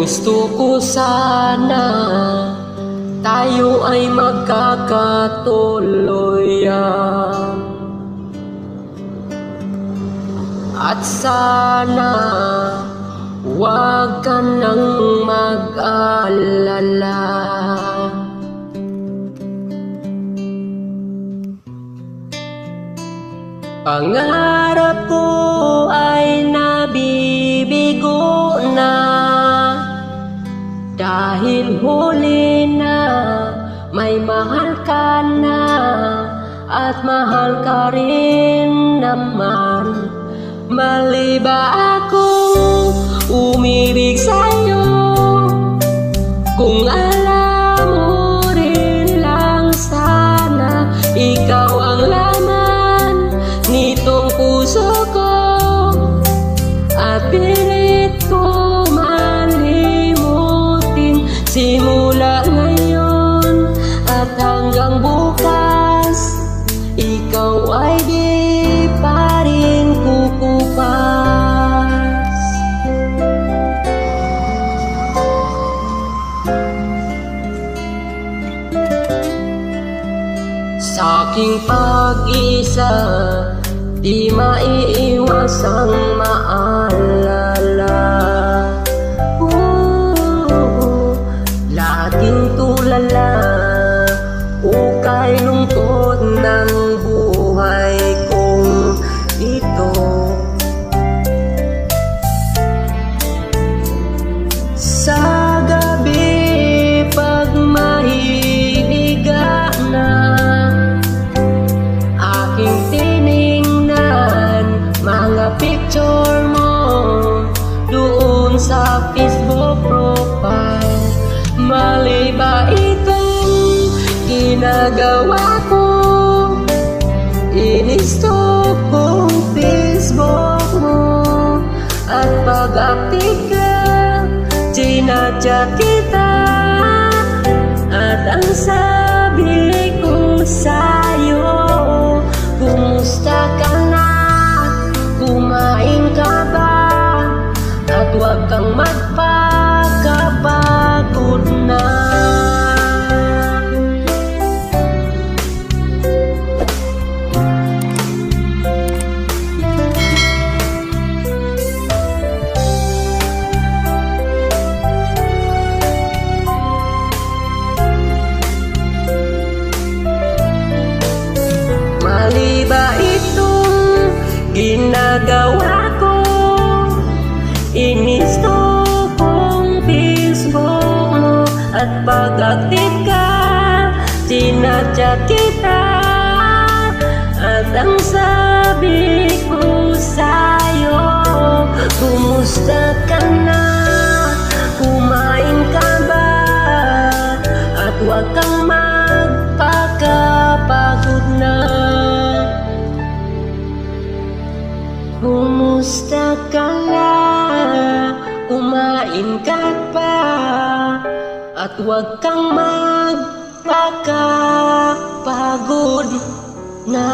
Gusto ko sana tayo ay magkakatuluyan, at sana huwag ka nang mag-alala. Pangarap ko ay nabibigo na, dahil huli na may mahal ka na, at mahal ka rin naman. Mali ba akong umibig sa'yo, kung alam mo rin lang sana ikaw ang laman nitong puso ko, at pilit ko man limutin simula ngayon at hanggang bukas. Ikaw ay di pa rin kukupas. Sa aking pag-isa, di maiiwasang maalala. Laging tulala, ukay lungkot ng buhay kong ito. Sa gabi pag mahihiga na, aking tiningnan mga picture mo doon sa Facebook profile. Mali ba itong ginagawa ko? Inistok kong Facebook mo, at pag-active ka, chinachat kita, at ang sabi ko sa'yo, kumusta ka na? Kumain ka ba? At huwag kang magpakapagod na. Mali ba itong ginagawa ko? Inistok kong Facebook mo, at pag-active ka, chinachat kita, at ang sabi ko sa'yo, kumusta ka na? Kumain ka ba? At huwag kang magpakapagod na. Kumusta ka na? Kumain ka pa? At huwag kang magpakapagod na.